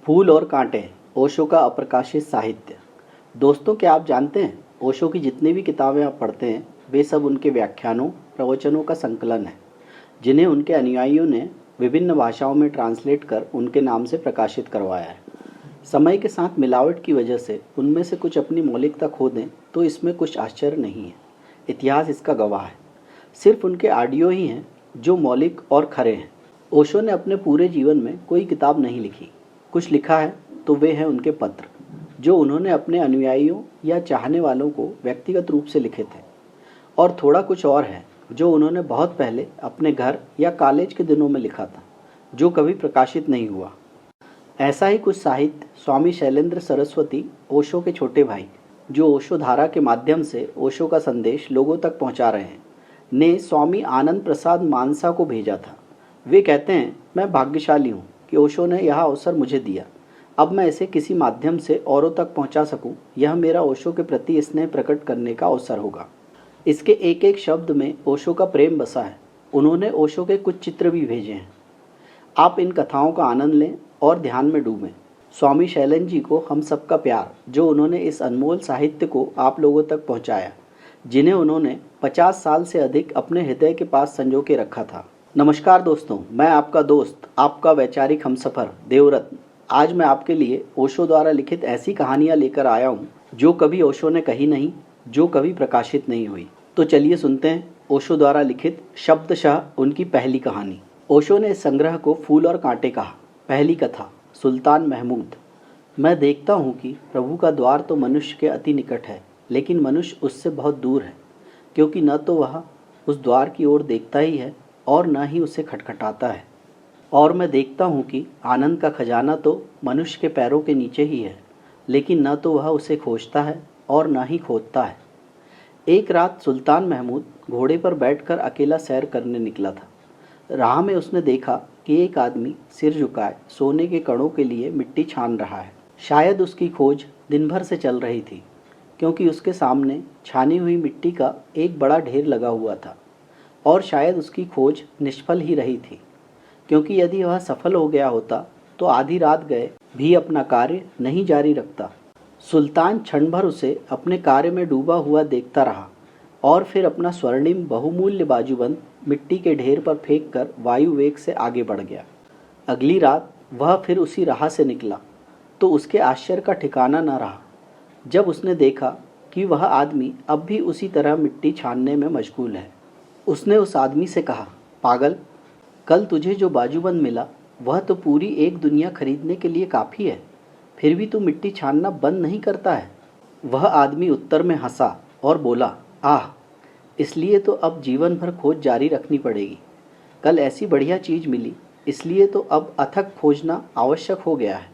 फूल और कांटे, ओशो का अप्रकाशित साहित्य। दोस्तों, क्या आप जानते हैं ओशो की जितनी भी किताबें आप पढ़ते हैं वे सब उनके व्याख्यानों प्रवचनों का संकलन है, जिन्हें उनके अनुयायियों ने विभिन्न भाषाओं में ट्रांसलेट कर उनके नाम से प्रकाशित करवाया है। समय के साथ मिलावट की वजह से उनमें से कुछ अपनी मौलिकता खो दें तो इसमें कुछ आश्चर्य नहीं है। इतिहास इसका गवाह है। सिर्फ उनके ऑडियो ही हैं जो मौलिक और खरे हैं। ओशो ने अपने पूरे जीवन में कोई किताब नहीं लिखी। कुछ लिखा है तो वे हैं उनके पत्र, जो उन्होंने अपने अनुयायियों या चाहने वालों को व्यक्तिगत रूप से लिखे थे। और थोड़ा कुछ और है जो उन्होंने बहुत पहले अपने घर या कॉलेज के दिनों में लिखा था, जो कभी प्रकाशित नहीं हुआ। ऐसा ही कुछ साहित्य स्वामी शैलेंद्र सरस्वती, ओशो के छोटे भाई, जो ओशो धारा के माध्यम से ओशो का संदेश लोगों तक पहुंचा रहे हैं, ने स्वामी आनंद प्रसाद मानसा को भेजा था। वे कहते हैं, मैं भाग्यशाली हूँ कि ओशो ने यह अवसर मुझे दिया। अब मैं इसे किसी माध्यम से औरों तक पहुँचा सकूँ। यह मेरा ओशो के प्रति स्नेह प्रकट करने का अवसर होगा। इसके एक एक शब्द में ओशो का प्रेम बसा है। उन्होंने ओशो के कुछ चित्र भी भेजे हैं। आप इन कथाओं का आनंद लें और ध्यान में डूबें। स्वामी शैलेंद्र जी को हम सबका प्यार, जो उन्होंने इस अनमोल साहित्य को आप लोगों तक पहुंचाया, जिन्हें उन्होंने 50 साल से अधिक अपने हृदय के पास संजो के रखा था। नमस्कार दोस्तों, मैं आपका दोस्त, आपका वैचारिक हमसफर देवरत्न। आज मैं आपके लिए ओशो द्वारा लिखित ऐसी कहानियाँ लेकर आया हूँ जो कभी ओशो ने कही नहीं, जो कभी प्रकाशित नहीं हुई। तो चलिए सुनते हैं ओशो द्वारा लिखित शब्दशः उनकी पहली कहानी। ओशो ने इस संग्रह को फूल और कांटे कहा। पहली कथा, सुल्तान महमूद। मैं देखता हूँ कि प्रभु का द्वार तो मनुष्य के अति निकट है, लेकिन मनुष्य उससे बहुत दूर है, क्योंकि न तो वह उस द्वार की ओर देखता ही है और न ही उसे खटखटाता है। और मैं देखता हूँ कि आनंद का खजाना तो मनुष्य के पैरों के नीचे ही है, लेकिन न तो वह उसे खोजता है और न ही खोदता है। एक रात सुल्तान महमूद घोड़े पर बैठकर अकेला सैर करने निकला था। राह में उसने देखा कि एक आदमी सिर झुकाए सोने के कणों के लिए मिट्टी छान रहा है। शायद उसकी खोज दिन भर से चल रही थी, क्योंकि उसके सामने छानी हुई मिट्टी का एक बड़ा ढेर लगा हुआ था। और शायद उसकी खोज निष्फल ही रही थी, क्योंकि यदि वह सफल हो गया होता तो आधी रात गए भी अपना कार्य नहीं जारी रखता। सुल्तान क्षण भर उसे अपने कार्य में डूबा हुआ देखता रहा और फिर अपना स्वर्णिम बहुमूल्य बाजूबंद मिट्टी के ढेर पर फेंक कर वायु वेग से आगे बढ़ गया। अगली रात वह फिर उसी राह से निकला तो उसके आश्चर्य का ठिकाना न रहा जब उसने देखा कि वह आदमी अब भी उसी तरह मिट्टी छानने में मशगूल है। उसने उस आदमी से कहा, पागल, कल तुझे जो बाजूबंद मिला वह तो पूरी एक दुनिया खरीदने के लिए काफ़ी है, फिर भी तू मिट्टी छानना बंद नहीं करता है। वह आदमी उत्तर में हंसा और बोला, आह, इसलिए तो अब जीवन भर खोज जारी रखनी पड़ेगी। कल ऐसी बढ़िया चीज़ मिली, इसलिए तो अब अथक खोजना आवश्यक हो गया है।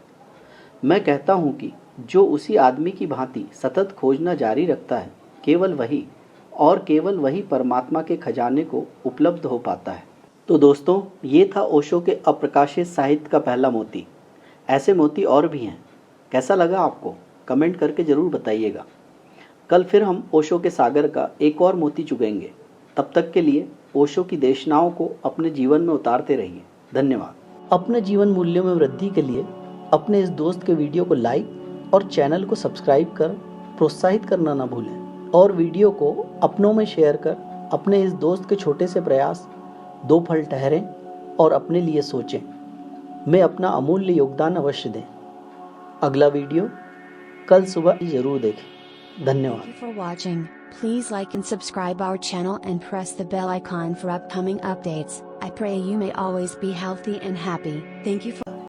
मैं कहता हूँ कि जो उसी आदमी की भांति सतत खोजना जारी रखता है, केवल वही और केवल वही परमात्मा के खजाने को उपलब्ध हो पाता है। तो दोस्तों, ये था ओशो के अप्रकाशित साहित्य का पहला मोती। ऐसे मोती और भी हैं। कैसा लगा आपको? कमेंट करके ज़रूर बताइएगा। कल फिर हम ओशो के सागर का एक और मोती चुगेंगे। तब तक के लिए ओशो की देशनाओं को अपने जीवन में उतारते रहिए। धन्यवाद। अपने जीवन मूल्यों में वृद्धि के लिए अपने इस दोस्त के वीडियो को लाइक और चैनल को सब्सक्राइब कर प्रोत्साहित करना ना भूलें, और वीडियो को अपनों में शेयर कर अपने इस दोस्त के छोटे से प्रयास 2 फल ठहरें और अपने लिए सोचें, मैं अपना अमूल्य योगदान अवश्य दें। अगला वीडियो कल सुबह जरूर देखें। धन्यवाद। Thank you for watching. Please like and subscribe our channel and press the bell icon for upcoming updates. I pray you may always be healthy and happy. Thank you for